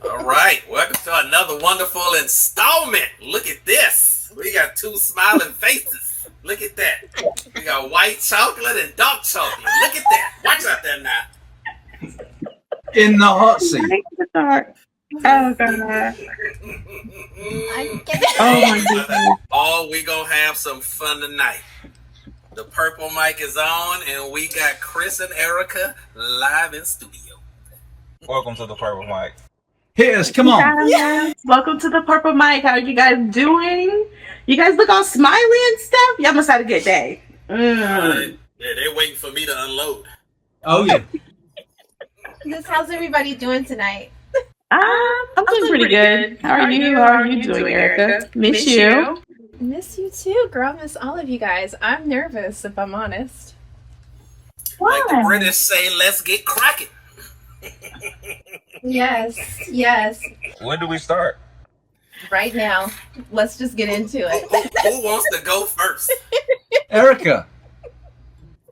All right, welcome to another wonderful installment. Look at this. We got two smiling faces. Look at that. We got white chocolate and dark chocolate. Look at that. Watch out there now. In the hot seat. Oh god. Oh my goodness. Oh, we gonna have some fun tonight. The purple mic is on, and we got Chris and Erica live in studio. Welcome to the purple mic. Hit us, come on. Yes. Welcome to the Purple Mic. How are you guys doing? You guys look all smiley and stuff. Y'all must have had a good day. Yeah, they're waiting for me to unload. Oh yeah. How's everybody doing tonight? I'm doing pretty good. How are you? How are you doing, Erica? Miss you. Miss you too, girl. Miss all of you guys. I'm nervous, if I'm honest. Like the British say, let's get cracking. Yes. When do we start? Right now. Let's just get into it. Who wants to go first? Erica.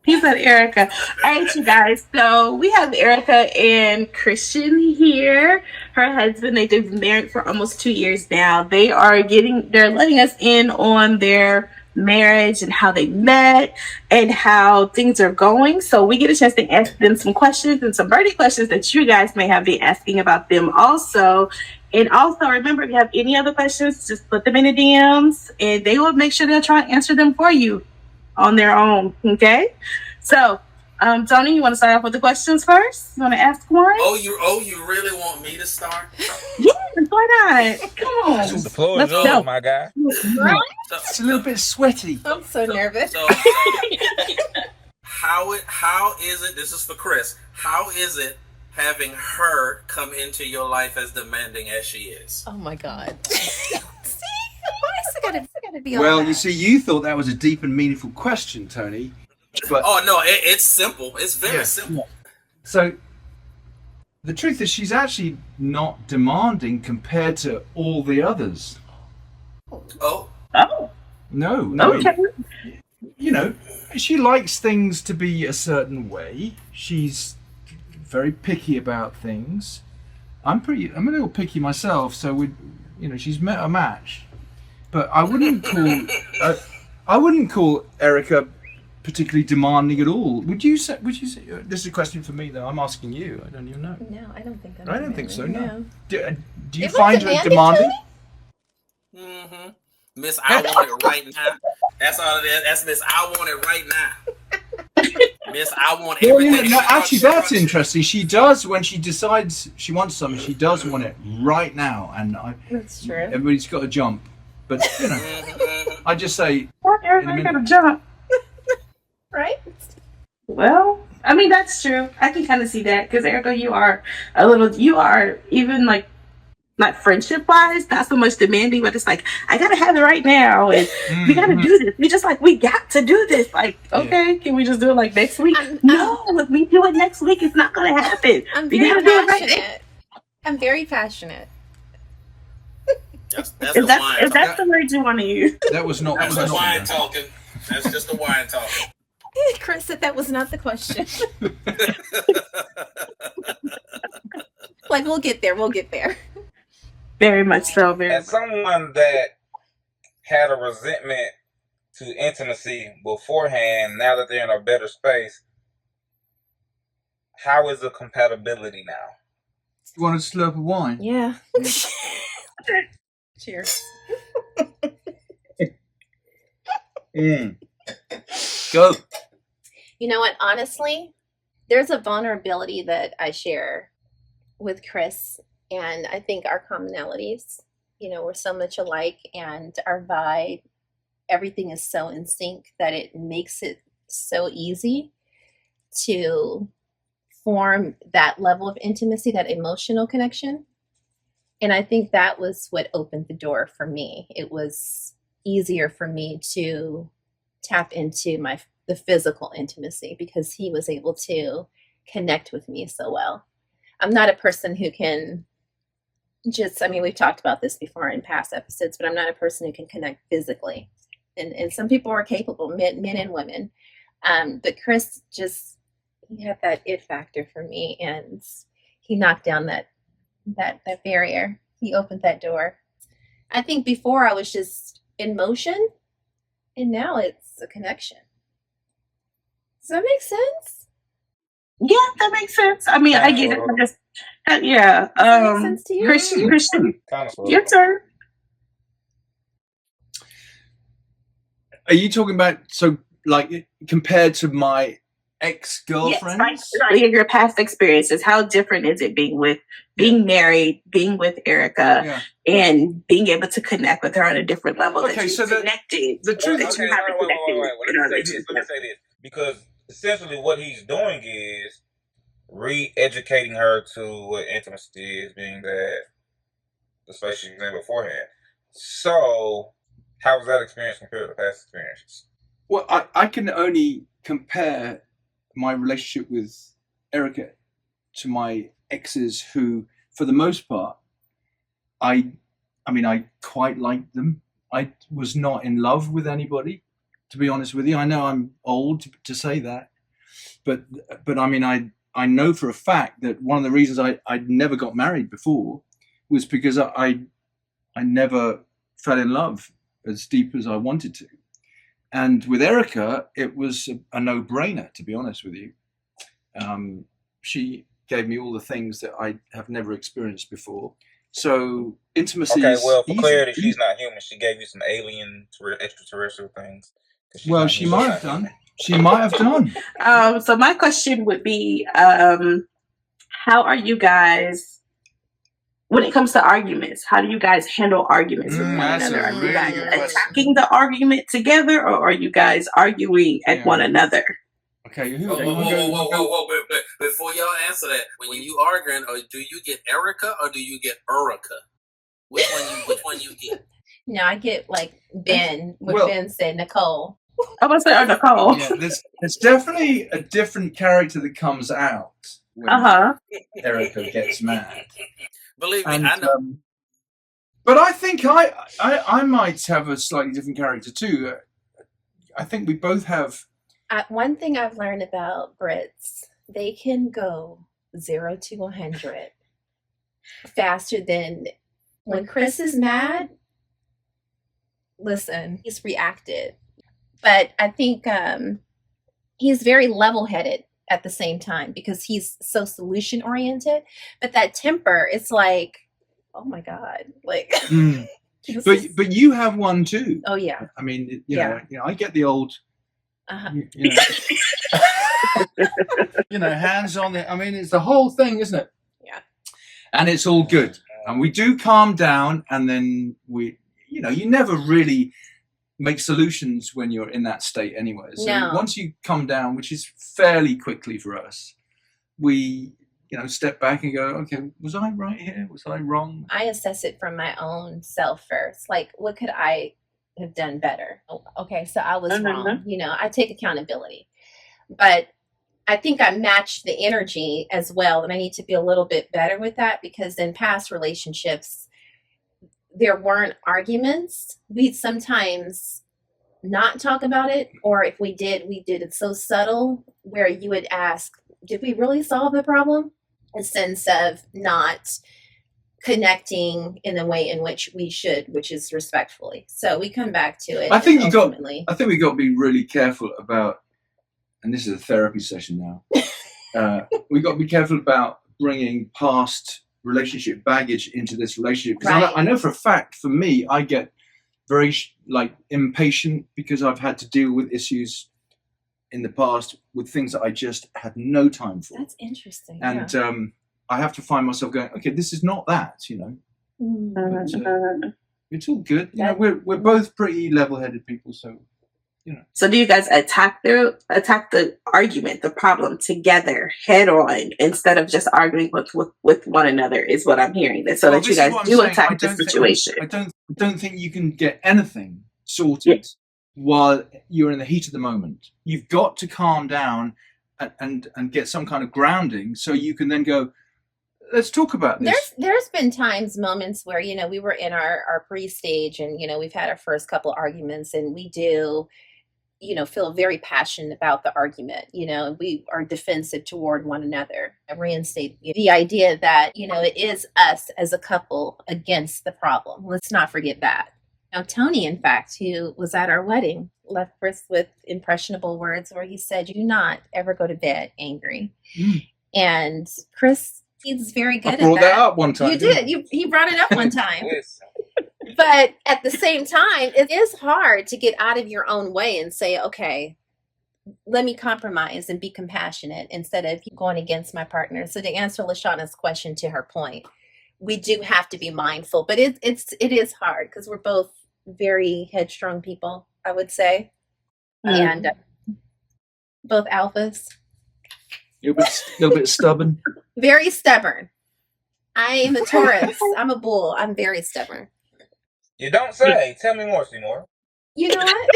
He said Erica. All right, you guys. So we have Erica and Christian here. Her husband, they've been married for almost 2 years now. They're letting us in on their marriage and how they met and how things are going. So we get a chance to ask them some questions and some birdie questions that you guys may have been asking about them also. And also, remember, if you have any other questions, just put them in the DMs and they will make sure they'll try and answer them for you on their own. Okay? So, Tony, you want to start off with the questions first? You want to ask one? Oh, you really want me to start? Yeah, why not? Come on. The floor is Let's yours, go. my guy. It's a little bit sweaty. I'm so nervous. So how is it, this is for Chris, how is it having her come into your life as demanding as she is? Oh my God. See? Why is it gotta be all Well, that? you see, you thought that was a deep and meaningful question, Tony. But Oh no, it's simple. It's very simple. so the truth is she's actually not demanding compared to all the others. Oh, No. Okay. You know, she likes things to be a certain way. She's very picky about things. I'm a little picky myself, so she's met a match. But I wouldn't call Erica particularly demanding at all. Would you say this is a question for me though? I'm asking you. I don't even know. No, I don't think I don't think so. No. Do you It was find her demanding? mm-hmm. Miss, I want it right now. That's all it is. That's Miss, I want it right now. Miss, I want Well, everything. no, actually, that's interesting. She does, when she decides she wants something, she does want it right now, and That's true. everybody's got to jump. But I just say, Erica got to jump. Right? Well, I mean, that's true. I can kind of see that because Erica, you are even like, not friendship wise, not so much demanding, but it's like, I gotta have it right now, and we gotta do this. We just like, we got to do this. Like, okay, can we just do it like next week? No, if we do it next week, it's not gonna happen. I'm We very gotta do it right passionate. I'm very passionate. That's Is the that wine is that the word you want to use? that was not. That's that the was wine not- talking. That's just the wine talking. Chris said that was not the question. Like, we'll get there. Very much so. Very As someone that had a resentment to intimacy beforehand, now that they're in a better space, how is the compatibility now? You want to slurp of wine? Yeah. Cheers. Go. You know what? Honestly, there's a vulnerability that I share with Chris, and I think our commonalities, we're so much alike, and our vibe, everything is so in sync that it makes it so easy to form that level of intimacy, that emotional connection. And I think that was what opened the door for me. It was easier for me to tap into the physical intimacy because he was able to connect with me so well. I'm not a person who can we've talked about this before in past episodes, but I'm not a person who can connect physically. And some people are capable, men and women. But Chris he had that it factor for me, and he knocked down that barrier. He opened that door. I think before I was just in motion, and now it's a connection. Does that make sense? Yeah, that makes sense. I mean, I get it. I just, yeah. Does that make sense to you? Christian, Kind of. your turn. Are you talking about, so like compared to my ex-girlfriends? Yes, your past experiences. How different is it being married, being with Erica, and being able to connect with her on a different level? Okay, so the truth is, wait. Let me say this, because essentially what he's doing is re-educating her to what intimacy is, being that the space she was in beforehand. So, how was that experience compared to past experiences? Well, I can only compare my relationship with Erica to my exes, who, for the most part, I quite liked them. I was not in love with anybody, to be honest with you. I know I'm old to say that, but I mean, I know for a fact that one of the reasons I never got married before was because I never fell in love as deep as I wanted to. And with Erica, it was a no-brainer, to be honest with you. She gave me all the things that I have never experienced before. So intimacy. Okay, well, for easy. clarity, she's not human. She gave you some alien, extraterrestrial things. Well, she might have done. She might have done. So my question would be, how are you guys, when it comes to arguments, how do you guys handle arguments with one another? Are you guys attacking the argument together, or are you guys arguing at one another? Okay. Whoa. But before y'all answer that, when you arguing, or do you get Erica or do you get Erica? Which one you get? No, I get like Ben. Ben said Nicole. I was say Nicole. Yeah, there's definitely a different character that comes out when Erica gets mad. Believe me, I know. But I think I might have a slightly different character too. I think we both have. One thing I've learned about Brits, they can go 0 to 100 faster than when Chris is mad. Listen, he's reacted. But I think he's very level-headed at the same time because he's so solution-oriented. But that temper, it's like, oh my God, like. But you have one too. Oh yeah. I mean, you know, I get the old. Hands on it. I mean, it's the whole thing, isn't it? Yeah. And it's all good, and we do calm down, and then you never really make solutions when you're in that state anyway. So once you come down, which is fairly quickly for us, we step back and go, okay, was I right here? Was I wrong? I assess it from my own self first. Like, what could I have done better? Okay, so I was wrong. I take accountability. But I think I matched the energy as well, and I need to be a little bit better with that, because in past relationships, there weren't arguments. We'd sometimes not talk about it, or if we did it so subtle where you would ask, did we really solve the problem? A sense of not connecting in the way in which we should, which is respectfully. So we come back to it. I think we got to be really careful about, and this is a therapy session now. We got to be careful about bringing past relationship baggage into this relationship, because I know for a fact, for me, I get very impatient because I've had to deal with issues in the past with things that I just had no time for. That's interesting. And I have to find myself going, okay, this is not that, But, it's all good. We're both pretty level-headed people, so. So do you guys attack the argument, the problem together, head on, instead of just arguing with one another? Is what I'm hearing. So that you guys do attack the situation. I don't think you can get anything sorted while you're in the heat of the moment. You've got to calm down and get some kind of grounding, so you can then go, let's talk about this. There's been moments where we were in our pre-stage, and we've had our first couple arguments, and we do feel very passionate about the argument. We are defensive toward one another. I reinstate the idea that, it is us as a couple against the problem. Let's not forget that. Now, Tony, in fact, who was at our wedding, left Chris with impressionable words where he said, "Do not ever go to bed angry." And Chris, he's very good at that. I brought that up one time. You did. He brought it up one time. But at the same time, it is hard to get out of your own way and say, okay, let me compromise and be compassionate instead of going against my partner. So to answer Lashonna's question, to her point, we do have to be mindful, but it is hard because we're both very headstrong people, I would say. And both alphas. A little bit stubborn. Very stubborn. I am a Taurus. I'm a bull. I'm very stubborn. You don't say. Tell me more, Seymour. You know what?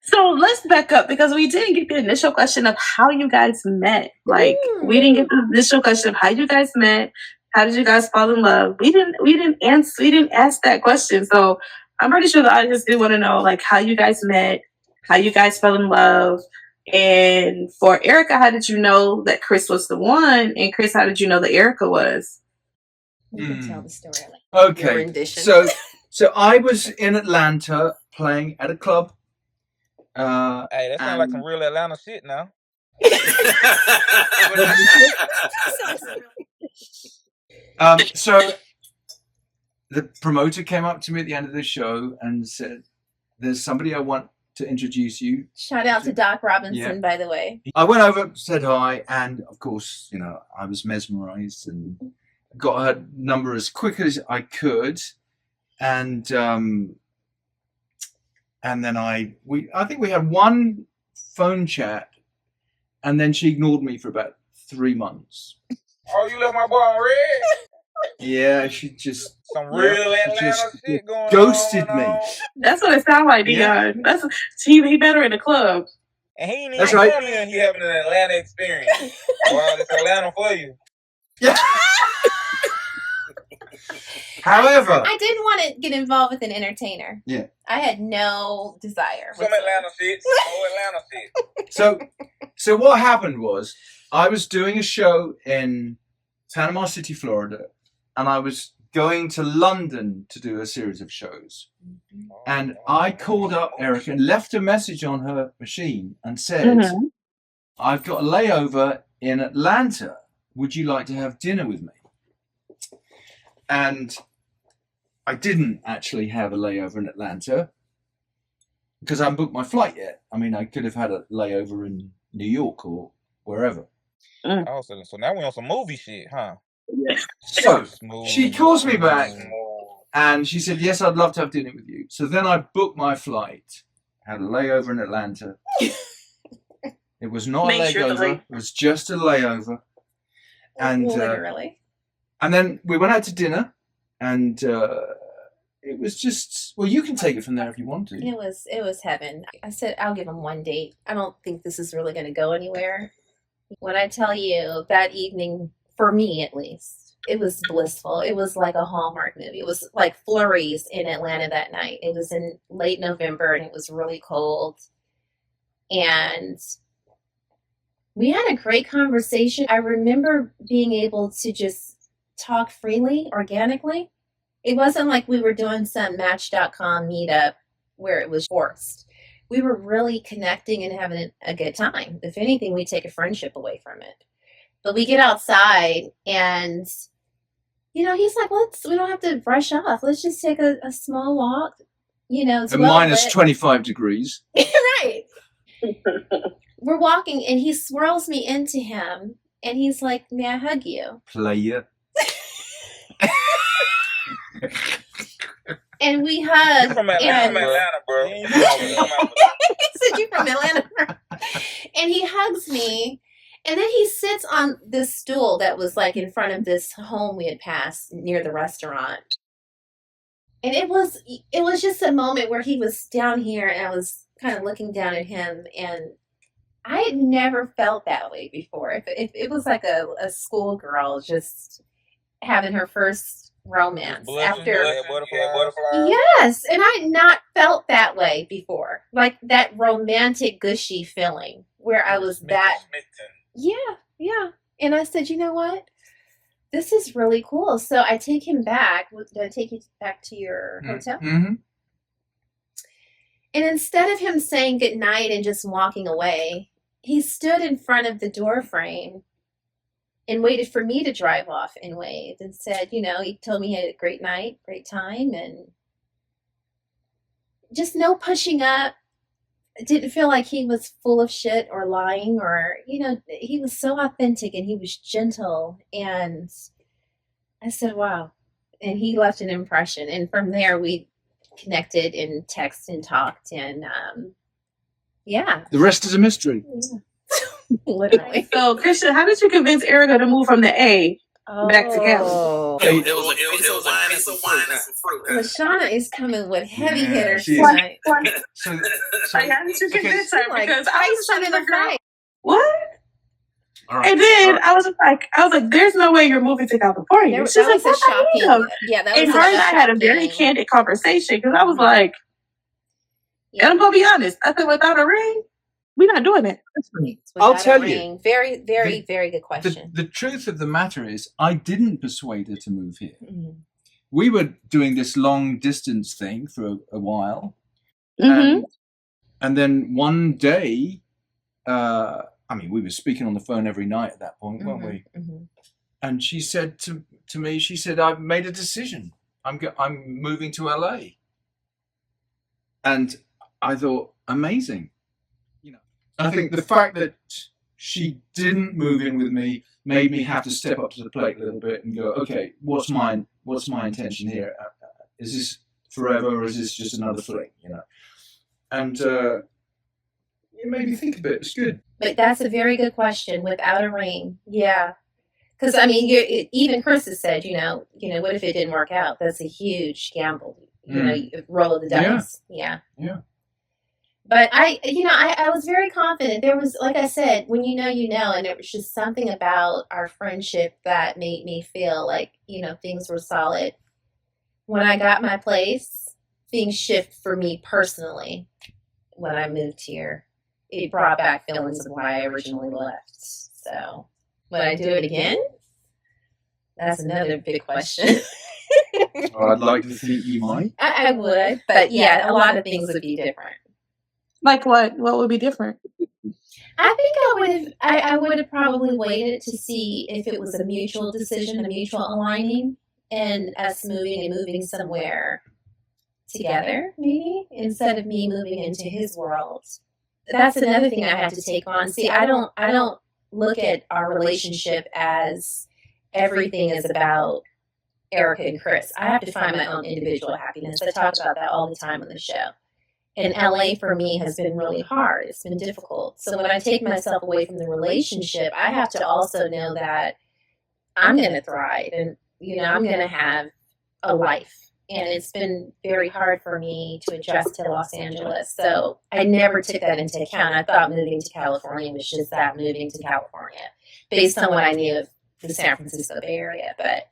So let's back up because we didn't get the initial question of how you guys met. Like we didn't get the initial question of how you guys met. How did you guys fall in love? We didn't ask that question. So I'm pretty sure the audience did want to know like how you guys met, how you guys fell in love. And for Erica, how did you know that Chris was the one? And Chris, how did you know that Erica was? You can tell the story. Okay, so I was in Atlanta playing at a club. Hey, that sounds like some real Atlanta shit now. So the promoter came up to me at the end of the show and said, "There's somebody I want to introduce you." Shout out to Doc Robinson, by the way. I went over, said hi, and of course, I was mesmerized and got her number as quick as I could, and then I think we had one phone chat, and then she ignored me for about 3 months. Oh, you left my boy on red? Yeah, she just some real Atlanta shit going ghosted me. That's what it sounds like, Deon. That's he better in the club. And he ain't That's even right. telling you he having an Atlanta experience. Wow, it's Atlanta for you. Yeah. However, I didn't want to get involved with an entertainer. Yeah. I had no desire. Some Atlanta shit. Atlanta shit. So what happened was I was doing a show in Panama City, Florida, and I was going to London to do a series of shows. And I called up Erica and left a message on her machine and said, "I've got a layover in Atlanta. Would you like to have dinner with me?" And I didn't actually have a layover in Atlanta because I hadn't booked my flight yet. I mean, I could have had a layover in New York or wherever. Oh, so now we're on some movie shit, huh? So she calls me back and she said, "Yes, I'd love to have dinner with you." So then I booked my flight, had a layover in Atlanta. It was not a layover, it was just a layover. And literally. And then we went out to dinner, and it was just, well, you can take it from there if you want to. It was heaven. I said, I'll give him one date. I don't think this is really going to go anywhere. When I tell you that evening, for me at least, it was blissful. It was like a Hallmark movie. It was like flurries in Atlanta that night. It was in late November, and it was really cold. And we had a great conversation. I remember being able to just talk freely, organically. It wasn't like we were doing some Match.com meetup where it was forced. We were really connecting and having a good time. If anything, we take a friendship away from it. But we get outside and, he's like, we don't have to brush off. Let's just take a small walk. It's minus 25 degrees. Right. We're walking and he swirls me into him and he's like, "May I hug you?" Player. And we hug. You're from Atlanta, bro. He said, "You're from Atlanta." And he hugs me. And then he sits on this stool that was like in front of this home we had passed near the restaurant. And it was just a moment where he was down here and I was kind of looking down at him, and I had never felt that way before. If it was like a schoolgirl just having her first romance Blushing, after. butterflies. Yes, and I had not felt that way before. Like that romantic, gushy feeling where I was that. Yeah. And I said, you know what? This is really cool. So I take him back. Did I take you back to your hotel? Mm-hmm. And instead of him saying goodnight and just walking away, he stood in front of the door frame and waited for me to drive off and waved and said, he told me he had a great night, great time, and just no pushing up. It didn't feel like he was full of shit or lying or, he was so authentic and he was gentle. And I said, wow. And he left an impression. And from there, we connected and texted and talked. And yeah. The rest is a mystery. Yeah. Literally. So, Christian, how did you convince Erica to move from the A back to Cali? It was a piece of wine and some fruit. Lashonna is coming with heavy hitters she is. tonight. So Like, how did you convince her? Like, Because I was trying to figure out what. all right. And then I was like, there's no way you're moving to California. That She's was like, a "What I shocking. am?" Yeah, that And was her and I had a shocking. very candid conversation because I was like, and I'm gonna be honest. I said, without a ring, we're not doing it. I'll Without a tell you. ring. Very, very, very good question. The truth of the matter is, I didn't persuade her to move here. Mhm. We were doing this long distance thing for a while. Mm-hmm. And then one day, we were speaking on the phone every night at that point, weren't we? Mhm. And she said to me, she said, I've made a decision. I'm moving to LA. And I thought, amazing. I think the fact that she didn't move in with me made me have to step up to the plate a little bit and go, okay, what's my intention here? Is this forever or is this just another fling? And it made me think a bit. It's good. But that's a very good question. Without a ring, yeah. Because even Chris has said, what if it didn't work out? That's a huge gamble. Roll of the dice. Yeah. But I was very confident. There was, like I said, when you know, and it was just something about our friendship that made me feel like, things were solid. When I got my place, things shifted for me personally when I moved here. It brought back feelings of why I originally left. So, would I do it again? That's another big question. I'd like to think you might. I would, but yeah, a lot of things would be different. Like what? What would be different? I think I would have probably waited to see if it was a mutual decision, a mutual aligning, and us moving somewhere together, maybe, instead of me moving into his world. That's another thing I had to take on. See, I don't look at our relationship as everything is about Erica and Chris. I have to find my own individual happiness. I talk about that all the time on the show. And LA for me has been really hard. It's been difficult. So when I take myself away from the relationship, I have to also know that I'm going to thrive and, I'm going to have a life. And it's been very hard for me to adjust to Los Angeles. So I never took that into account. I thought moving to California was just that, moving to California, based on what I knew of the San Francisco Bay Area. But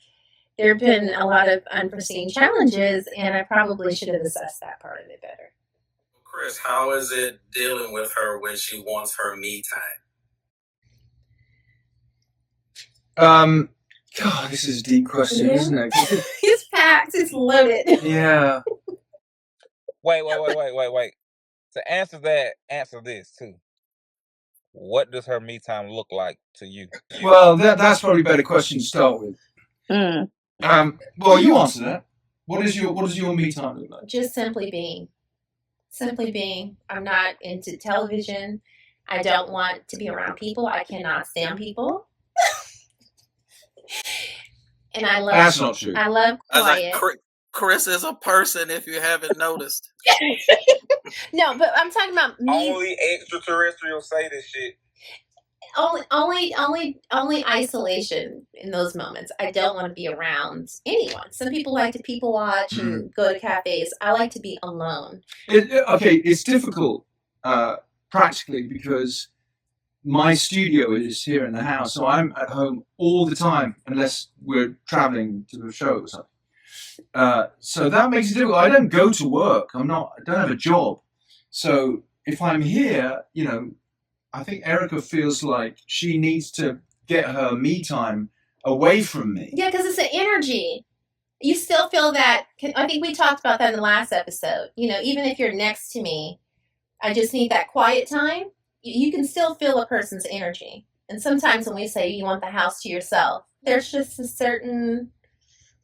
there have been a lot of unforeseen challenges, and I probably should have assessed that part of it better. Chris, how is it dealing with her when she wants her me time? God, this is a deep question, isn't it? It's packed. It's loaded. Yeah. Wait. To answer that, answer this too. What does her me time look like to you? Well, that's probably a better question to start with. Well, you answer that. What does your me time look like? Just simply being. I'm not into television. I don't want to be around people. I cannot stand people. And I love. That's not true. I love quiet. Chris is a person, if you haven't noticed. No, but I'm talking about me. Only extraterrestrials say this shit. Only isolation in those moments. I don't want to be around anyone. Some people like to people watch and go to cafes. I like to be alone. It's difficult practically because my studio is here in the house, so I'm at home all the time unless we're traveling to the show or something. So that makes it difficult. I don't go to work. I don't have a job. So if I'm here, I think Erica feels like she needs to get her me time away from me. Yeah, because it's an energy. You still feel that. I think we talked about that in the last episode. Even if you're next to me, I just need that quiet time. You can still feel a person's energy. And sometimes when we say you want the house to yourself, there's just a certain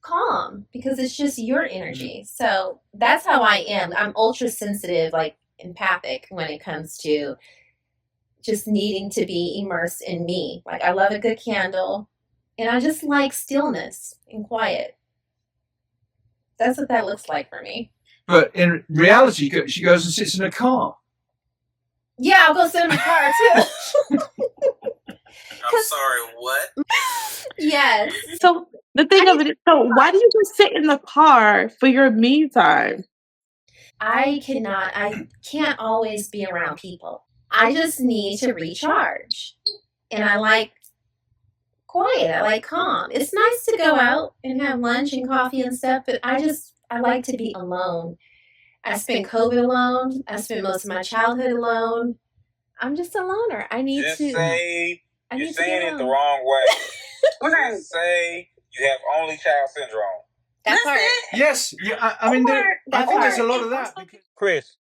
calm because it's just your energy. So that's how I am. I'm ultra sensitive, like empathic when it comes to just needing to be immersed in me. Like I love a good candle and I just like stillness and quiet. That's what that looks like for me. But in reality, she goes and sits in a car. Yeah, I'll go sit in my car too. I'm sorry, what? Yes. So the thing of it is, so why do you just sit in the car for your me time? I can't always be around people. I just need to recharge. And I like quiet. I like calm. It's nice to go out and have lunch and coffee and stuff, but I like to be alone. I spent COVID alone. I spent most of my childhood alone. I'm just a loner. I need Just to. say I you're need saying to it the wrong way. Just say you have only child syndrome. That part. Yes, yeah. I mean, I think there's a lot of that. Chris.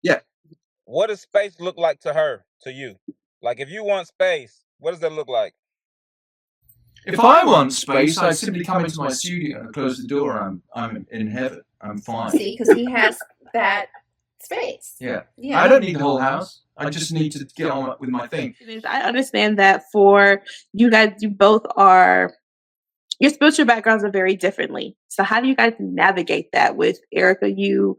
Yeah. What does space look like to you? Like if you want space, what does that look like? If I want space, I simply come into my studio and close the door. I'm in heaven. I'm fine. See, because he has that space. Yeah. I don't need the whole house. I just need to get on with my thing. I understand that for you guys, you both are, your spiritual backgrounds are very differently. So how do you guys navigate that with Erica, you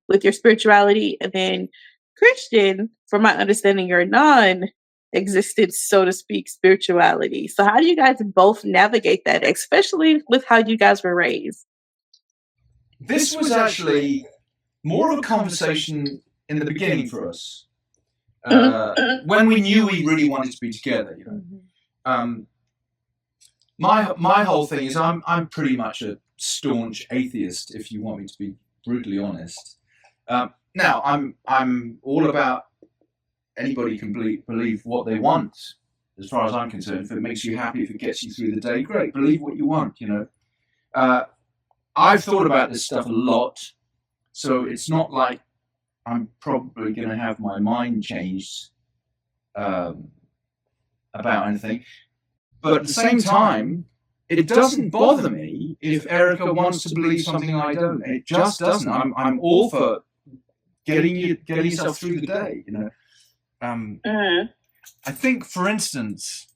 with your spirituality, and then Christian, from my understanding, your non-existent, so to speak, spirituality. So how do you guys both navigate that, especially with how you guys were raised? This was actually more of a conversation in the beginning for us. When we knew we really wanted to be together, My whole thing is I'm pretty much a staunch atheist, if you want me to be brutally honest. Now I'm all about anybody can believe what they want, as far as I'm concerned. If it makes you happy, if it gets you through the day, great. Believe what you want, I've thought about this stuff a lot, so it's not like I'm probably going to have my mind changed about anything. But at the same time, it doesn't bother me if Erica wants to believe something I don't. It just doesn't. I'm all for getting yourself through the day, I think, for instance,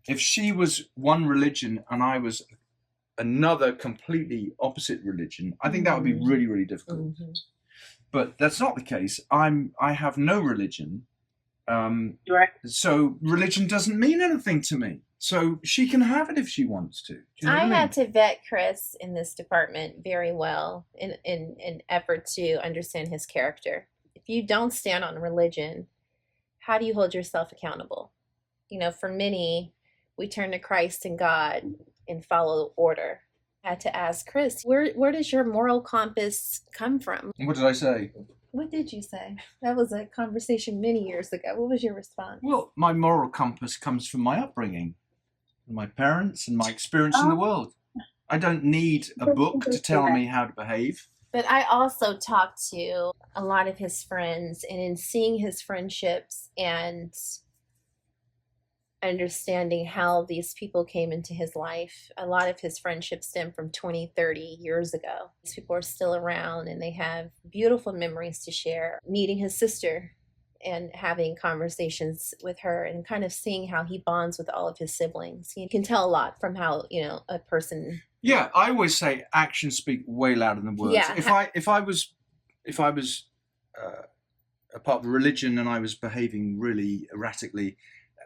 if she was one religion and I was another completely opposite religion, I think that would be really, really difficult. But that's not the case. I have no religion. Right. So religion doesn't mean anything to me. So she can have it if she wants to. I had to vet Chris in this department very well in an effort to understand his character. If you don't stand on religion, how do you hold yourself accountable? For many, we turn to Christ and God and follow order. I had to ask Chris, where does your moral compass come from? What did I say? What did you say? That was a conversation many years ago. What was your response? Well, my moral compass comes from my upbringing, my parents, and my experience in the world. I don't need a book to tell me how to behave. But I also talked to a lot of his friends, and in seeing his friendships and understanding how these people came into his life, a lot of his friendships stem from 20, 30 years ago. These people are still around and they have beautiful memories to share. Meeting his sister and having conversations with her and kind of seeing how he bonds with all of his siblings. You can tell a lot from how, a person... Yeah, I always say actions speak way louder than words. Yeah. If I was a part of religion and I was behaving really erratically,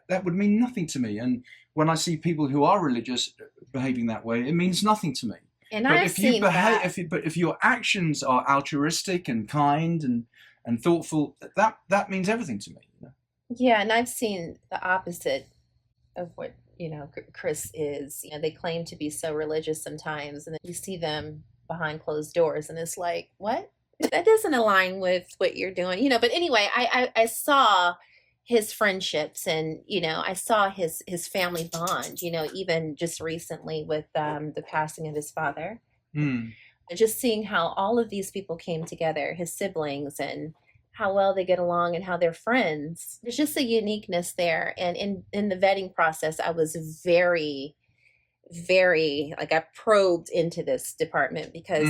that would mean nothing to me. And when I see people who are religious behaving that way, it means nothing to me. And but I've seen that. If your actions are altruistic and kind and thoughtful, that means everything to me. Yeah, and I've seen the opposite of what Chris is, they claim to be so religious sometimes, and then you see them behind closed doors, and it's like, what? That doesn't align with what you're doing, But anyway, I saw his friendships, and I saw his family bond, even just recently with the passing of his father. Just seeing how all of these people came together, his siblings, and how well they get along and how they're friends. There's just a uniqueness there. And in the vetting process, I was very, very, I probed into this department because,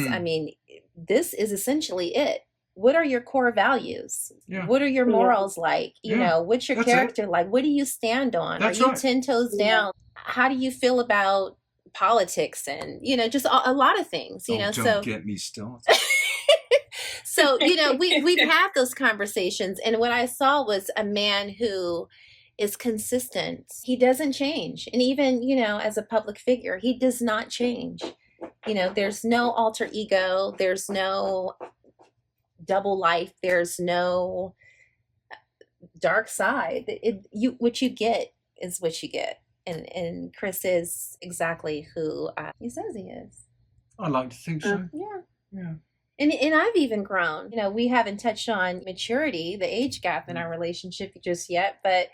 this is essentially it. What are your core values? Yeah. What are your morals like? What's your character like? What do you stand on? Are you 10 toes down? How do you feel about politics and, just a lot of things, Don't get me started. So, we've had those conversations, and what I saw was a man who is consistent. He doesn't change. And even, as a public figure, he does not change. There's no alter ego. There's no double life. There's no dark side. What you get is what you get. And Chris is exactly who he says he is. I like to think so. Yeah. And I've even grown. We haven't touched on maturity, the age gap in our relationship just yet, but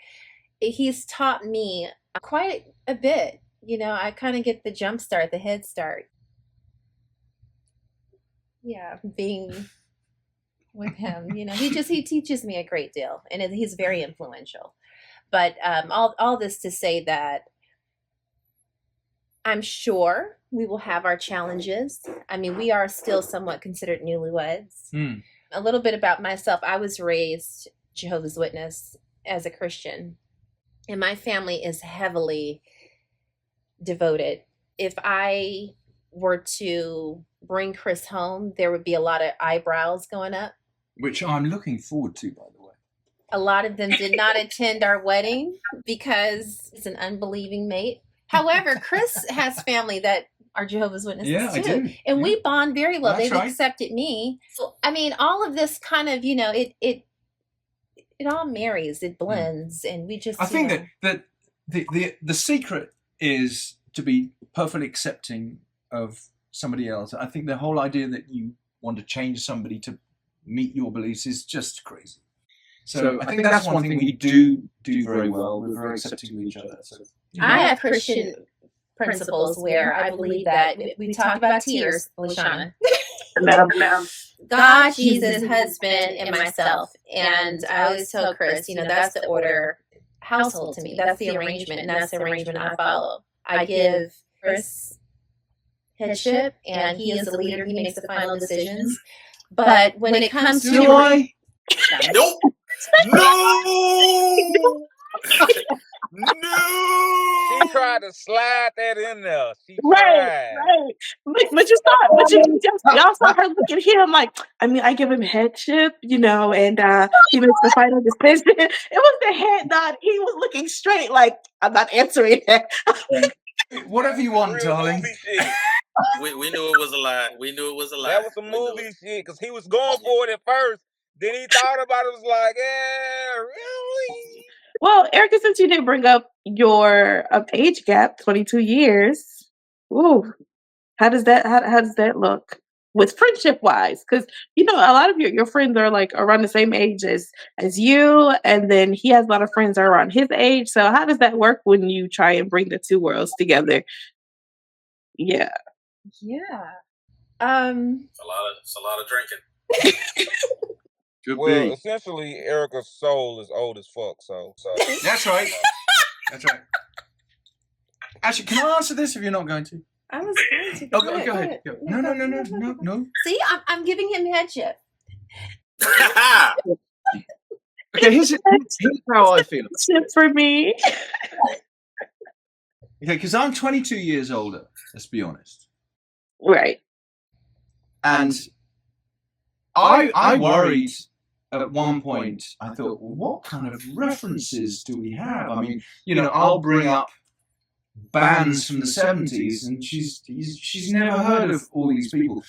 he's taught me quite a bit. I kind of get the jump start, the head start. Yeah, being with him, he teaches me a great deal, and he's very influential. But all this to say that I'm sure we will have our challenges. We are still somewhat considered newlyweds. A little bit about myself. I was raised Jehovah's Witness as a Christian, and my family is heavily devoted. If I were to bring Chris home, there would be a lot of eyebrows going up. Which I'm looking forward to, by the way. A lot of them did not attend our wedding because it's an unbelieving mate. However, Chris has family that are Jehovah's Witnesses too. I do. And we bond very well. That's They've right. accepted me. So, all of this kind of, it all marries, it blends, and we just. I think that the secret is to be perfectly accepting of somebody else. I think the whole idea that you want to change somebody to meet your beliefs is just crazy. So I think that's one thing we do very well. We're very accepting of each other. So, I have Christian principles where I believe that we talked about tears, Lashonna. God, Jesus, husband, and myself. And I always tell Chris, that's the order household to me. That's the arrangement, and that's the arrangement I follow. I give Chris headship, and he is the leader. He makes the final decisions. But when it comes to Nope. No. No. She tried to slide that in there. She Right. But you saw, y'all saw her look at him like, I give him headship, and he makes the final decision. It was the head nod. He was looking straight like, I'm not answering that. Whatever you want, darling. We knew it was a lie. That was some movie shit, because he was going for it at first. Then he thought about it, was like, yeah, really? Well, Erica, since you did bring up your age gap, 22 years, ooh, how does that look with friendship wise? Because a lot of your friends are like around the same age as you, and then he has a lot of friends that are around his age. So how does that work when you try and bring the two worlds together? Yeah. It's a lot of drinking. Essentially, Erica's soul is old as fuck. So. That's right. That's right. Actually, can I answer this if you're not going to? I was going to. Go ahead. Go. No. See, I'm giving him headship. Okay, here's how I feel. Headship for me. Okay, because I'm 22 years older. Let's be honest. Right. And I worried at one point. I thought, well, what kind of references do we have? I'll bring up bands from the 70s, and she's never heard of all these people.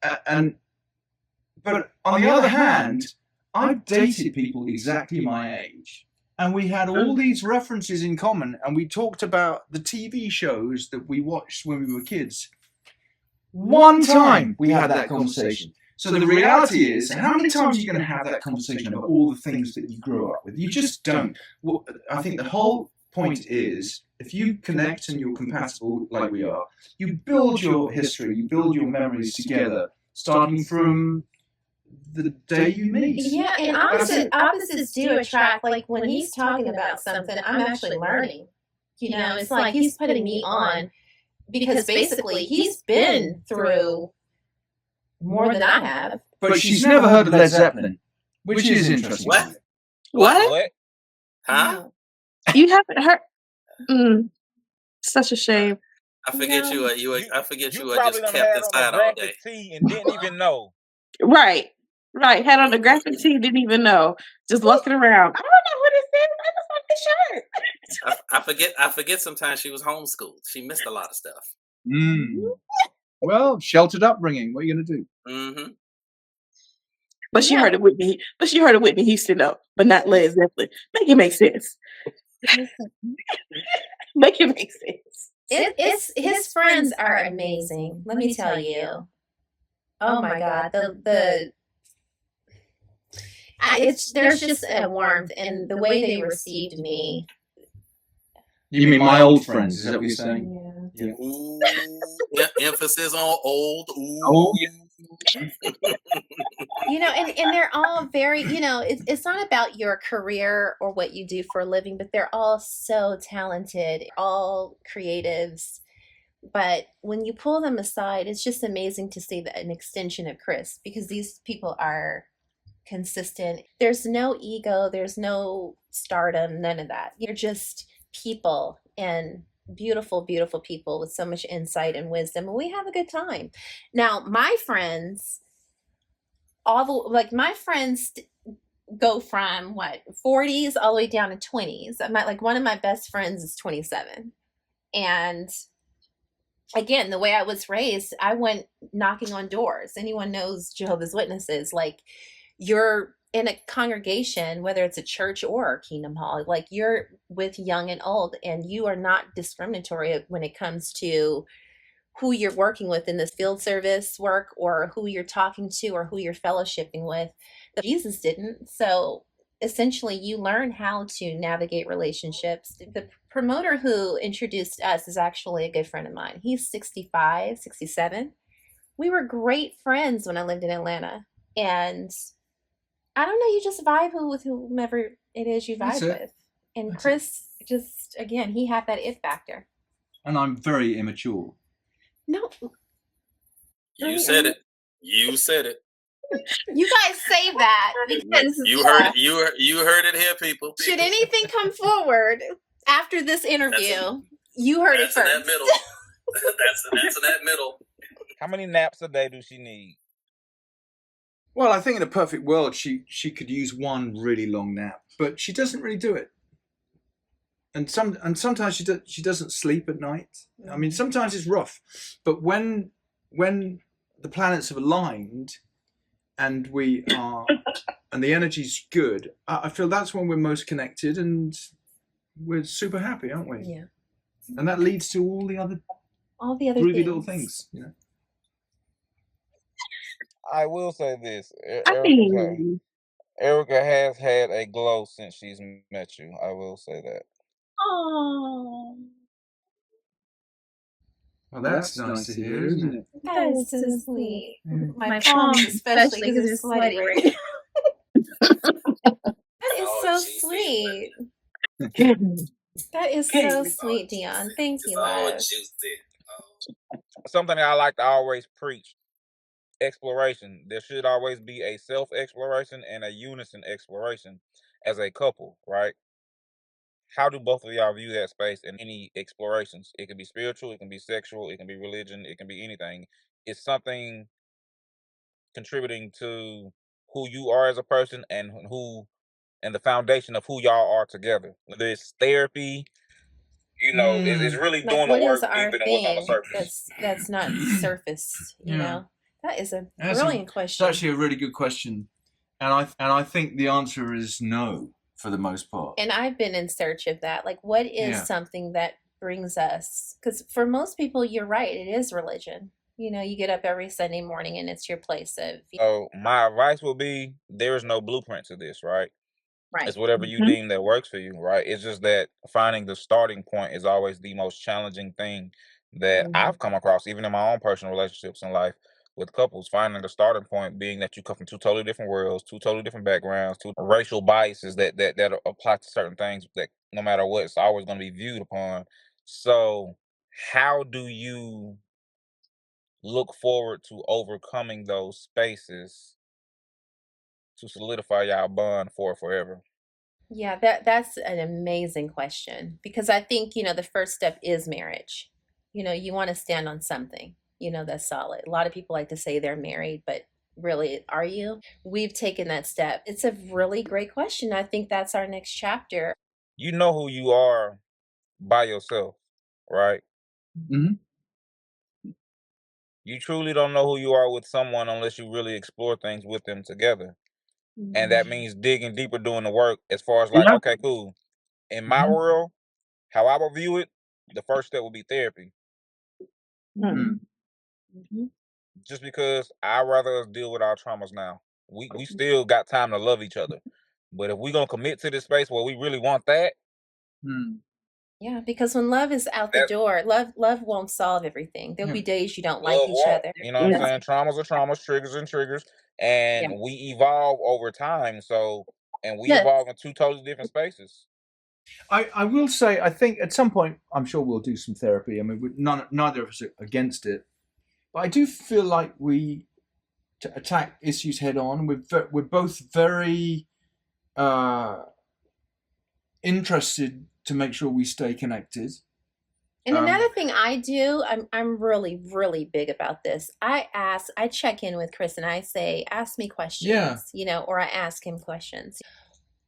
But on the other hand, I've dated people exactly my age, and we had all these references in common, and we talked about the TV shows that we watched when we were kids. One time we had that conversation. So the reality is, how many times are you going to have that conversation about all the things that you grew up with? You just don't. Well, I think the whole point is, if you connect and you're compatible like we are, you build your history, you build your memories together, starting from the day you meet. Yeah, and opposites do attract. Like when he's talking about something, I'm actually learning. It's like he's putting me on because basically he's been through more than I have. But she's never heard of Led Zeppelin, which is interesting. What? Huh? You haven't heard? Such a shame. I forget you. I forget you. probably Just done kept had inside on all a day. graphic tee and didn't even know. Right. Had on the graphic tee, didn't even know. Just walking around. I don't know what it says. I just want the shirt. I forget. Sometimes she was homeschooled. She missed a lot of stuff. Well, sheltered upbringing. What are you going to do? Mm-hmm. But she heard of Whitney. But she heard of Whitney Houston though, but not Led Zeppelin. Make it make sense. Make it make sense. His friends are amazing. Let me tell you. Oh my God, there's just a warmth and the way they received me. You mean my old friends? Is that what you're saying? Yeah. Ooh, emphasis on old. Ooh. Oh, yeah. And they're all very, it's not about your career or what you do for a living, but they're all so talented, all creatives. But when you pull them aside, it's just amazing to see an extension of Chris, because these people are consistent. There's no ego, there's no stardom, none of that. You're just people, and beautiful, beautiful people with so much insight and wisdom, and we have a good time. Now, my friends, my friends go from 40s all the way down to 20s. One of my best friends is 27, and again, the way I was raised, I went knocking on doors. Anyone knows Jehovah's Witnesses, you're in a congregation, whether it's a church or a Kingdom Hall, you're with young and old, and you are not discriminatory when it comes to who you're working with in this field service work, or who you're talking to, or who you're fellowshipping with. Jesus didn't. So essentially you learn how to navigate relationships. The promoter who introduced us is actually a good friend of mine. He's 65, 67. We were great friends when I lived in Atlanta. And I don't know, you just vibe with whomever it is you vibe with. And Chris, just, again, he had that it factor. And I'm very immature. No. You said it. You said it. You guys say that because you heard it here, people. Should anything come forward after this interview, you heard it first. In that middle. That's in that middle. How many naps a day do she need? Well, I think in a perfect world, she could use one really long nap, but she doesn't really do it. And sometimes she doesn't sleep at night. I mean, sometimes it's rough, but when the planets have aligned and we are and the energy's good, I feel that's when we're most connected and we're super happy, aren't we? Yeah. And that leads to all the other groovy little things, I will say this. Erica has had a glow since she's met you. I will say that. Oh. Well, that's nice to hear, isn't it? That is so sweet. My palms, especially because they're sweaty right now. That is so sweet. That is so sweet, Deon. Thank you, love. Something that I like to always preach: exploration. There should always be a self-exploration and a unison exploration as a couple, right? How do both of y'all view that space in any explorations? It can be spiritual, it can be sexual, it can be religion, it can be anything. It's something contributing to who you are as a person and the foundation of who y'all are together. Whether it's therapy, it's really doing the work deeper than what's on the surface. That's not surface, you know. That is a brilliant question. It's actually a really good question, and I think the answer is no for the most part. And I've been in search of that. Like, what is something that brings us? Because for most people, you're right, it is religion. You get up every Sunday morning and it's your place of. So my advice would be there is no blueprint to this, right? Right. It's whatever you deem that works for you, right? It's just that finding the starting point is always the most challenging thing that I've come across, even in my own personal relationships in life with couples. Finding the starting point being that you come from two totally different worlds, two totally different backgrounds, two racial biases that apply to certain things that no matter what, it's always going to be viewed upon. So, how do you look forward to overcoming those spaces to solidify y'all bond for forever? Yeah, that's an amazing question, because I think, the first step is marriage. You want to stand on something, that's solid. A lot of people like to say they're married, but really, are you? We've taken that step. It's a really great question. I think that's our next chapter. You know who you are by yourself, right? Mhm. You truly don't know who you are with someone unless you really explore things with them together. And that means digging deeper, doing the work as far as like, Yeah. okay, cool. In my world, how I would view it, the first step would be therapy. Just because I'd rather us deal with our traumas now. We still got time to love each other. But if we're gonna commit to this space where we really want that, Yeah, because when love is out the door, love won't solve everything. There'll be days you don't like love each won't. other. You know what I'm saying? Traumas are traumas, triggers and triggers. And we evolve over time. So, and we evolve in two totally different spaces. I will say, I think at some point, I'm sure we'll do some therapy. I mean, neither of us are against it. But I do feel like we attack issues head on. We're both very interested to make sure we stay connected. And another thing I do, I'm really, really big about this. I check in with Chris and I say, ask me questions, or I ask him questions.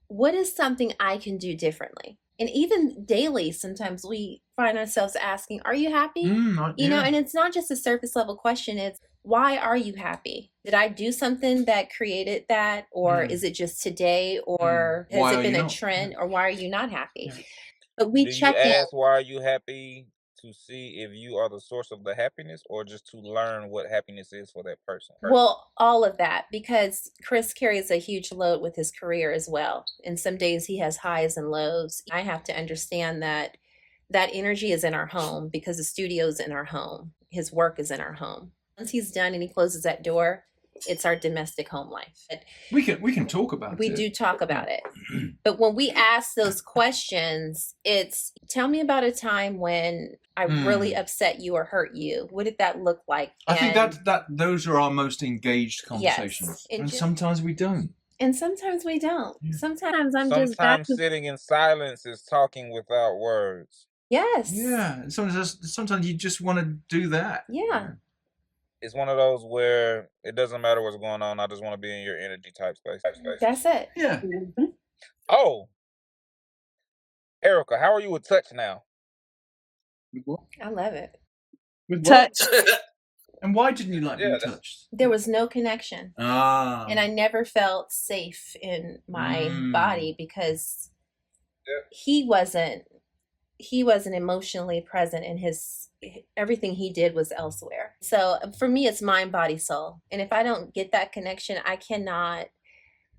What is something I can do differently? And even daily, sometimes we find ourselves asking, are you happy? And it's not just a surface level question. It's, why are you happy? Did I do something that created that? Or is it just today? Or has it been a trend? Or why are you not happy? But we check in. Ask why are you happy to see if you are the source of the happiness, or just to learn what happiness is for that person? Well, all of that, because Chris carries a huge load with his career as well. And some days he has highs and lows. I have to understand that energy is in our home because the studio is in our home. His work is in our home. Once he's done and he closes that door, it's our domestic home life. We can talk about it. We do talk about it. But when we ask those questions, it's, tell me about a time when I really upset you or hurt you. What did that look like? I think that those are our most engaged conversations. Yes. And sometimes we don't. And sometimes we don't. Yeah. Sometimes sitting in silence is talking without words. Yes. Yeah. Sometimes you just want to do that. Yeah. It's one of those where it doesn't matter what's going on. I just want to be in your energy type space. That's it. Yeah. Oh, Erica, how are you with touch now? I love it. With Touch. And why didn't you like being touched? There was no connection. And I never felt safe in my body because he wasn't emotionally present, and everything he did was elsewhere. So for me, it's mind, body, soul. And if I don't get that connection, I cannot.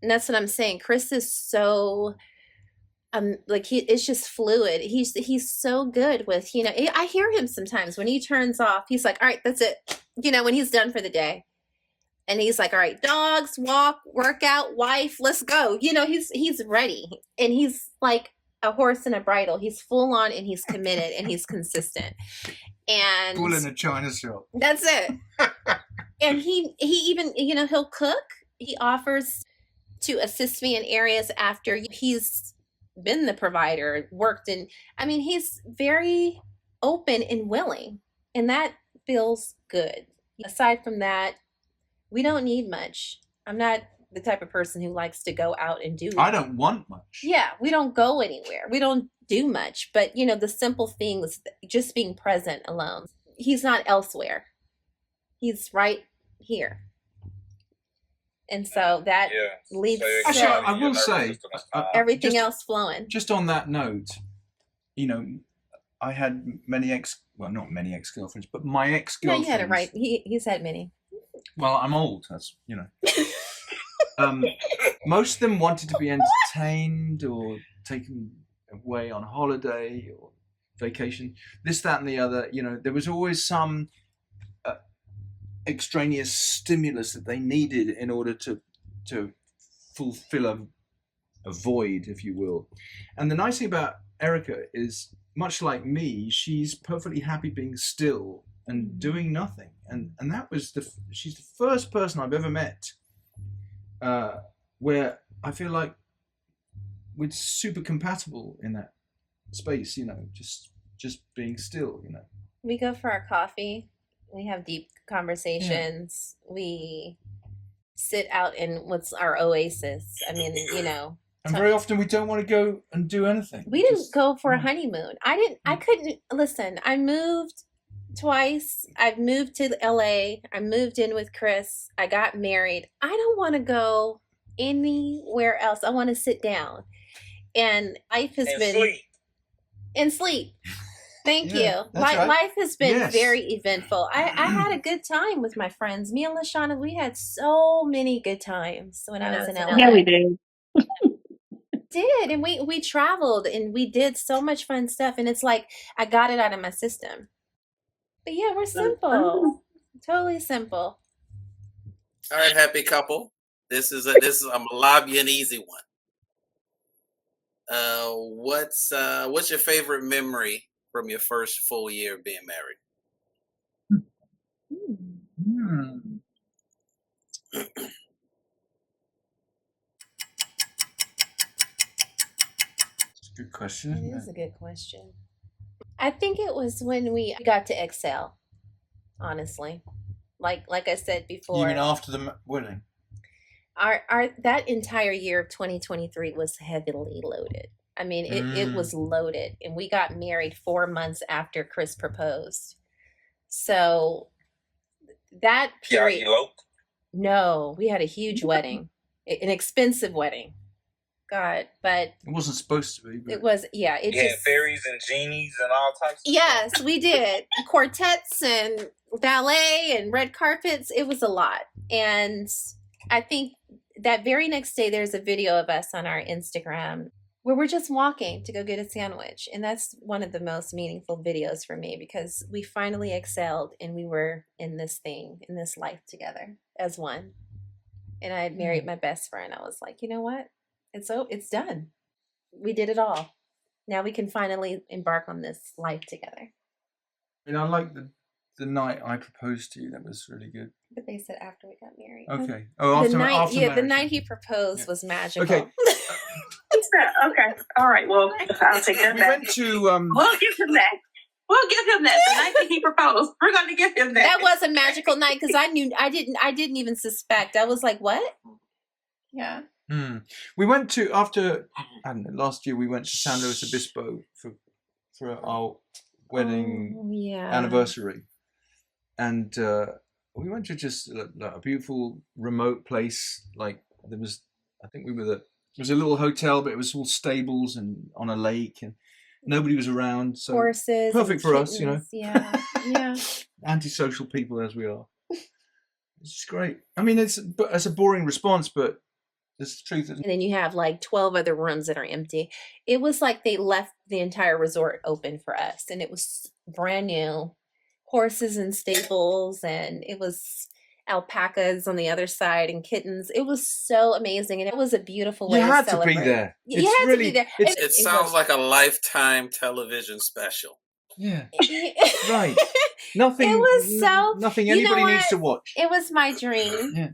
And that's what I'm saying. Chris is so it's just fluid. He's so good with, I hear him sometimes when he turns off, he's like, all right, that's it. When he's done for the day. And he's like, all right, dogs, walk, workout, wife, let's go. He's ready. And he's like a horse and a bridle. He's full on and he's committed and he's consistent. And bull in a china shop. That's it. And he even, he'll cook. He offers to assist me in areas after he's been the provider, worked in. I mean, he's very open and willing, and that feels good. Aside from that, we don't need much. I'm not the type of person who likes to go out and do. I don't want much. Yeah, we don't go anywhere. We don't do much. But, the simple things, just being present alone. He's not elsewhere. He's right here. And so that leads Actually, to I will say, everything just, else flowing. Just on that note, you know, I had not many ex-girlfriends, but my ex-girlfriends. No, you had it right. He's had many. Well, I'm old. That's, most of them wanted to be entertained or taken away on holiday or vacation, this, that, and the other. There was always some extraneous stimulus that they needed in order to fulfill a void, if you will. And the nice thing about Erica is, much like me, she's perfectly happy being still and doing nothing. And that was she's the first person I've ever met where I feel like we're super compatible in that space, just being still, We go for our coffee. We have deep conversations. Yeah. We sit out in what's our oasis. I mean, And very often we don't want to go and do anything. We didn't go for a honeymoon. I couldn't, listen, I moved twice. I've moved to LA. I moved in with Chris. I got married. I don't want to go anywhere else. I want to sit down. And life has been... sleep. And sleep. Thank you. Life has been very eventful. I had a good time with my friends. Me and Lashonna, we had so many good times when I was in LA. Yeah, we did. And we traveled and we did so much fun stuff, and it's like I got it out of my system. But yeah, we're simple. Totally simple. All right, happy couple. I'm gonna lob you an easy one. What's your favorite memory from your first full year of being married? Good question. It is a good question. I think it was when we got to excel, honestly. Like I said before. You mean after the wedding? Our that entire year of 2023 was heavily loaded. I mean, it was loaded, and we got married 4 months after Chris proposed. So that period. Yeah, you eloped? No, we had a huge wedding, an expensive wedding. God, but it wasn't supposed to be. It was, yeah. It had fairies and genies and all types of yes, stuff. We did. Quartets and ballet and red carpets. It was a lot. And I think that very next day, there's a video of us on our Instagram where we're just walking to go get a sandwich. And that's one of the most meaningful videos for me, because we finally excelled and we were in this life together as one. And I had married my best friend. I was like, you know what? It's done. We did it all. Now we can finally embark on this life together. I like the night I proposed to you. That was really good. But they said after we got married. Okay. Oh, after marriage. The night he proposed was magical. Okay. Okay. All right. Well, I'll take that. We went to. We'll give him that. We'll give him that. The night that he proposed, we're going to give him that. That was a magical night, because I didn't even suspect. I was like, what? Yeah. We went to, after, I don't know, last year we went to San Luis Obispo for our wedding anniversary. And we went to just a beautiful remote place. Like there was, I think it was a little hotel, but it was all stables and on a lake, and nobody was around. So horses. Perfect for us, Yeah. Yeah. Antisocial people as we are. It's just great. I mean, it's a boring response, but it's the truth. And then you have like 12 other rooms that are empty. It was like they left the entire resort open for us, and it was brand new, horses and stables, and it was alpacas on the other side and kittens. It was so amazing, and it was a beautiful way to celebrate. You had to be there. You had to be there. It sounds like a Lifetime television special. Yeah. Right. Nothing. It was nothing anybody needs to watch. It was my dream. Yeah.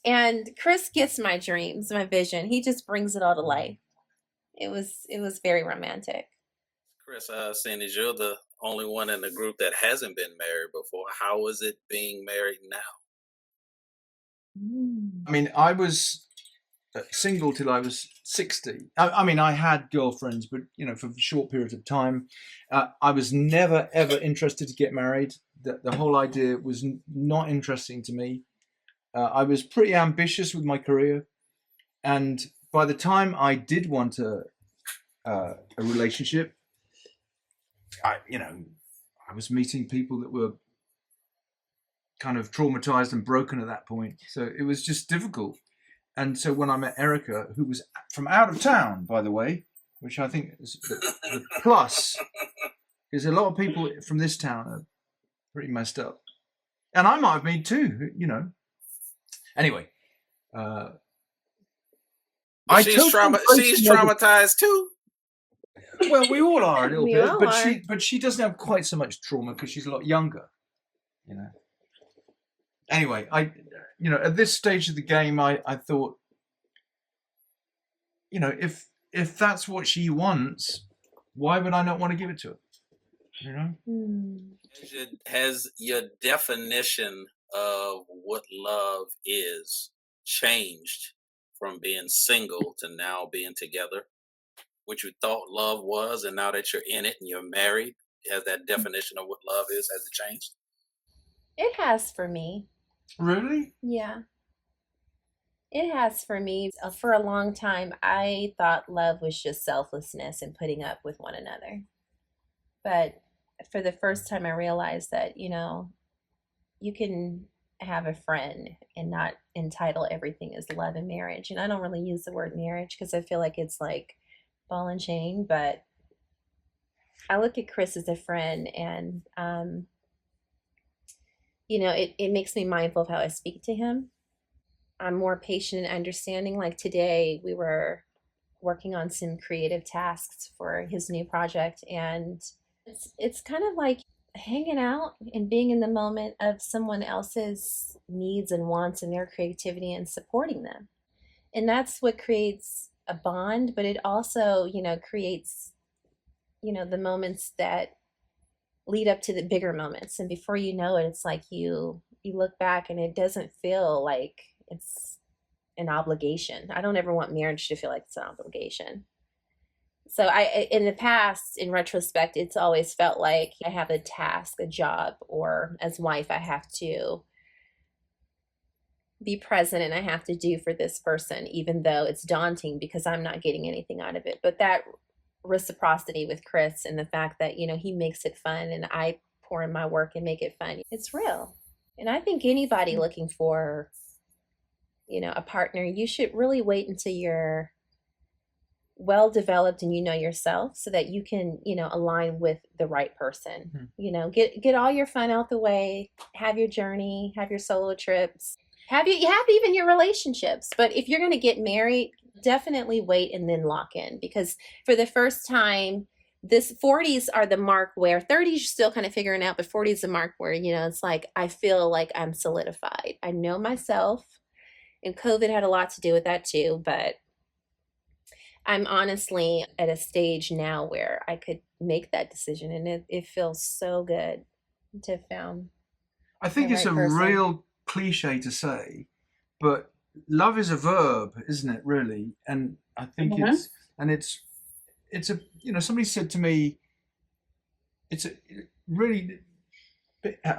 And Chris gets my dreams, my vision. He just brings it all to life. It was very romantic. Chris, seeing as you're the only one in the group that hasn't been married before, how is it being married now? I mean, I was single till I was 60. I mean, I had girlfriends, but for short periods of time. I was never ever interested to get married. The whole idea was not interesting to me. I was pretty ambitious with my career, and by the time I did want a relationship, I was meeting people that were kind of traumatized and broken at that point. So it was just difficult. And so when I met Erica, who was from out of town, by the way, which I think is the plus, because a lot of people from this town are pretty messed up. And I might have been too, Anyway. She's traumatized too. Well, we all are a little We bit, all but are. she doesn't have quite so much trauma because she's a lot younger, Anyway, at this stage of the game, I thought, if that's what she wants, why would I not want to give it to her? Has your definition of what love is changed from being single to now being together? What you thought love was, and now that you're in it and you're married, has that definition of what love is, has it changed? It has for me. Really? Yeah. It has for me. For a long time, I thought love was just selflessness and putting up with one another. But for the first time, I realized that, you can have a friend and not entitle everything as love and marriage. And I don't really use the word marriage because I feel like it's like ball and chain, but I look at Chris as a friend, and it makes me mindful of how I speak to him. I'm more patient and understanding. Like today, we were working on some creative tasks for his new project, and it's kind of like hanging out and being in the moment of someone else's needs and wants and their creativity and supporting them. And that's what creates a bond, but it also, creates, the moments that lead up to the bigger moments. And before you know it, it's like you look back and it doesn't feel like it's an obligation. I don't ever want marriage to feel like it's an obligation. So in the past, in retrospect, it's always felt like I have a task, a job, or as wife, I have to be present and I have to do for this person, even though it's daunting because I'm not getting anything out of it. But that reciprocity with Chris and the fact that, he makes it fun and I pour in my work and make it fun, it's real. And I think anybody looking for, a partner, you should really wait until you're well developed and yourself so that you can align with the right person. Get all your fun out the way, have your journey, have your solo trips, have even your relationships. But if you're going to get married, definitely wait and then lock in, because for the first time, this 40s are the mark where 30s you're still kind of figuring out, but 40s is the mark where it's like I feel like I'm solidified. I know myself, and COVID had a lot to do with that too, but I'm honestly at a stage now where I could make that decision, and it feels so good to have found. I think it's a real cliche to say, but love is a verb, isn't it? Really, and I think it's a somebody said to me, it's a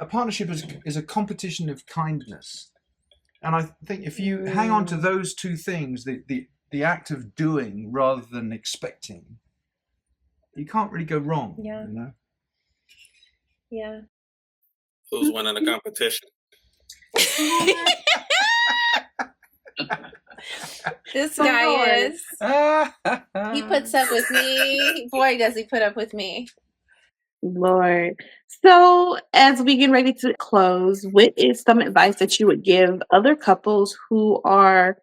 partnership is a competition of kindness, and I think if you hang on to those two things, the act of doing rather than expecting, you can't really go wrong. Yeah. Yeah. Who's winning the competition? This guy is. He puts up with me. Boy, does he put up with me. Lord. So, as we get ready to close, what is some advice that you would give other couples who are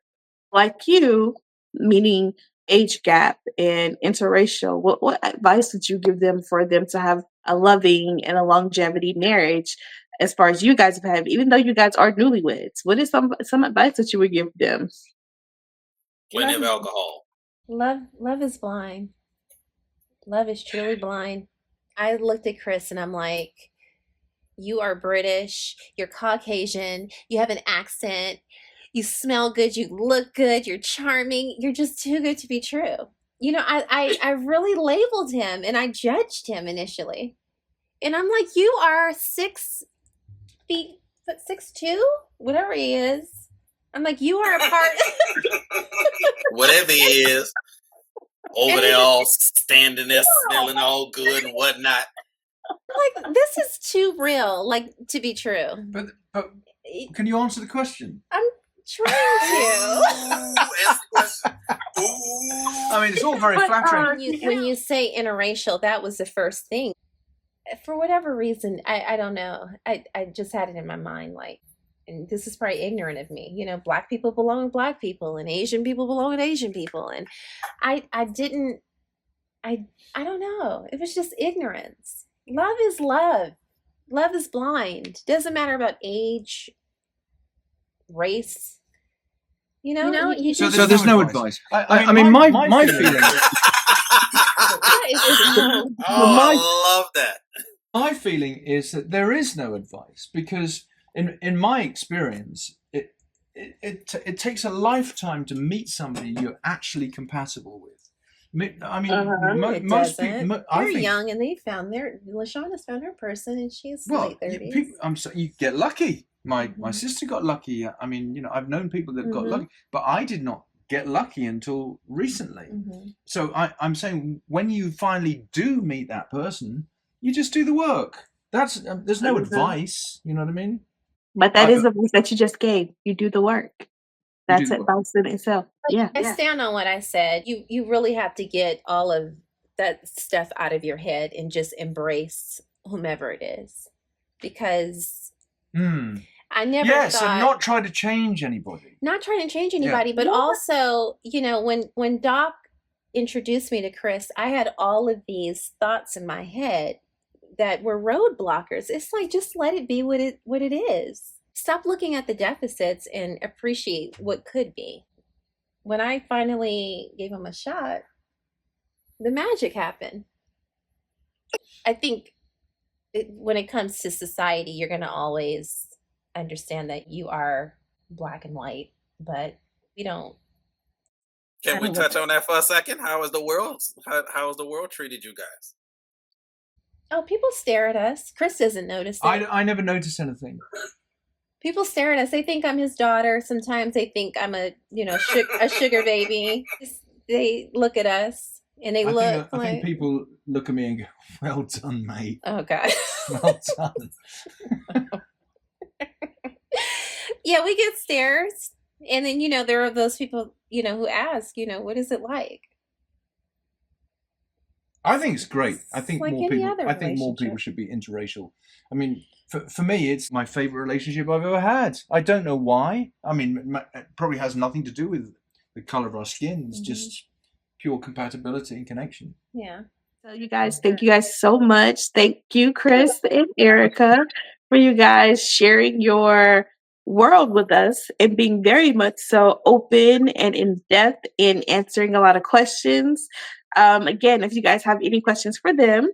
like you, meaning age gap and interracial? What advice would you give them for them to have a loving and a longevity marriage, as far as you guys have had, even though you guys are newlyweds? What is some advice that you would give them? Plenty of alcohol. Love is blind. Love is truly blind. I looked at Chris and I'm like, you are British, you're Caucasian, you have an accent, you smell good, you look good, you're charming, you're just too good to be true. I really labeled him and I judged him initially. And I'm like, you are 6 feet 6'2", whatever he is. I'm like, you are a part. Whatever he is, over there all standing there, smelling all good and whatnot. Like, this is too real, like, to be true. But can you answer the question? I'm trying to. Ask the question. Ooh. I mean, it's all very flattering. When you say interracial, that was the first thing. For whatever reason, I don't know. I just had it in my mind, like, and this is probably ignorant of me. You know, Black people belong with Black people, and Asian people belong with Asian people, and I don't know. It was just ignorance. Love is love. Love is blind. Doesn't matter about age, race. You know. So there's no advice. I mean, my feeling. I love that. My feeling is that there is no advice, because in my experience, it takes a lifetime to meet somebody you're actually compatible with. I mean, most people. They're young, and Lashonna's found her person, and she's late 30s. You get lucky. My sister got lucky. I mean, you know, I've known people that got lucky, but I did not get lucky until recently. So I'm saying, when you finally do meet that person, you just do the work. There's no advice. You know what I mean? But that is the advice that you just gave. You do the work. That's advice in itself. Yeah. I stand on what I said. You really have to get all of that stuff out of your head and just embrace whomever it is. Because I never thought... and not try to change anybody. Not trying to change anybody, but also, you know, when Doc introduced me to Chris, I had all of these thoughts in my head that were roadblockers. It's like, just let it be what it is. Stop looking at the deficits and appreciate what could be. When I finally gave him a shot, the magic happened. I think when it comes to society, you're going to always understand that you are Black and white, but we don't. Can we touch on that for a second? How has the world treated you guys? Oh, people stare at us. Chris doesn't notice it. I never notice anything. People stare at us. They think I'm his daughter. Sometimes they think I'm a sugar baby. They look at us and they I think people look at me and go, "Well done, mate." Oh God. Well done. Yeah, we get stares. And then, you know, there are those people, you know, who ask, you know, what is it like? I think it's great. I think like more people should be interracial. I mean, for me, it's my favorite relationship I've ever had. I don't know why. I mean, it probably has nothing to do with the color of our skin. It's just pure compatibility and connection. Yeah. So you guys, thank you guys so much. Thank you, Chris and Erica, for you guys sharing your world with us and being very much so open and in depth in answering a lot of questions. Again, if you guys have any questions for them,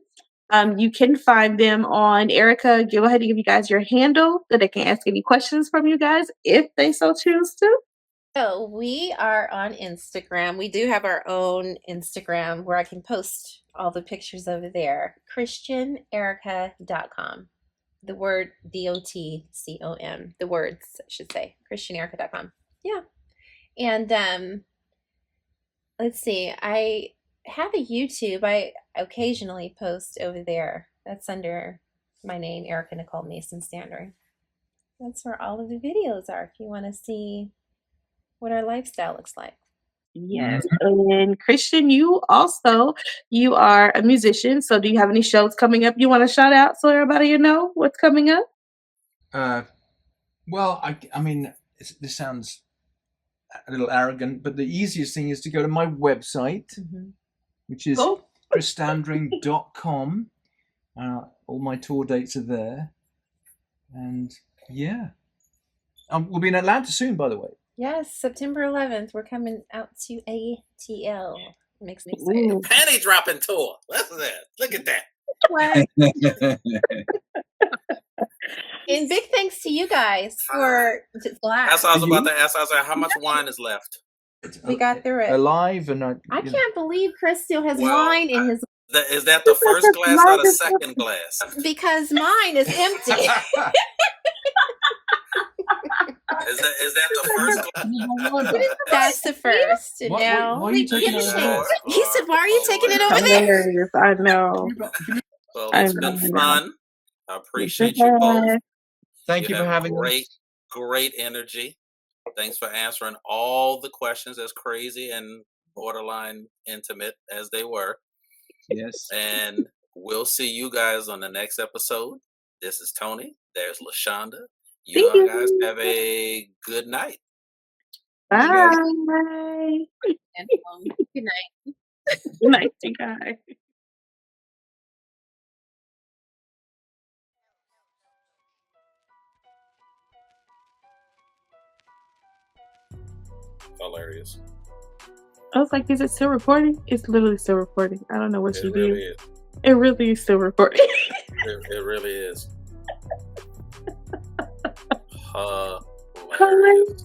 you can find them on Erica. Go ahead and give you guys your handle so they can ask any questions from you guys if they so choose to. So we are on Instagram. We do have our own Instagram where I can post all the pictures over there. ChristianErica.com. The word DOTCOM. The words, I should say. ChristianErica.com. Yeah. And let's see. I have a YouTube. I occasionally post over there. That's under my name, Erica Nicole Mason Standring. That's where all of the videos are if you want to see what our lifestyle looks like. Yes. And Christian, you are a musician. So do you have any shows coming up you want to shout out so everybody know what's coming up? Well, I mean, this sounds a little arrogant, but the easiest thing is to go to my website, which is chrisstandring.com. All my tour dates are there. And yeah. We'll be in Atlanta soon, by the way. Yes, September 11th. We're coming out to ATL. Makes me excited. Panty dropping tour. That's that. Look at that. And big thanks to you guys for Black. That's what I was about to ask. I was like, how much wine is left? We got through it. Alive and I can't believe Chris still has wine in his. Is that the first glass or the second glass? Because mine is empty. Is that the first? That's the first. And Why now are you taking it over? he said, "Why are you taking it over there?" Hilarious. I know. Well, I it's know. been I know. fun. I appreciate you both. Thank you for have having great, us. great energy. Thanks for answering all the questions, as crazy and borderline intimate as they were. Yes. And we'll see you guys on the next episode. This is Tony. There's Lashonda. You Thank guys you. have a good night. Bye. And, good night. Good night, you guys. Hilarious. I was like, is it still recording? It's literally still recording. I don't know what It she really did. is. It really is still recording. It really is. Hilarious.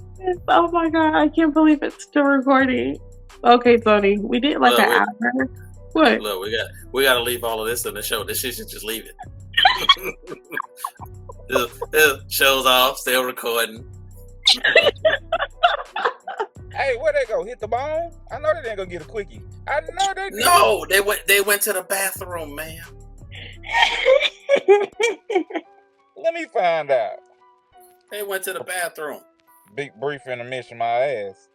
Oh my god, I can't believe it's still recording. Okay, Tony, we did like an hour. What? Look, we got to leave all of this in the show. This shit should just leave it. Show's off, still recording. Hey, where they go? Hit the bone? I know they ain't gonna get a quickie. I know they did. No, they went to the bathroom, man. Let me find out. They went to the bathroom. Big brief intermission, my ass.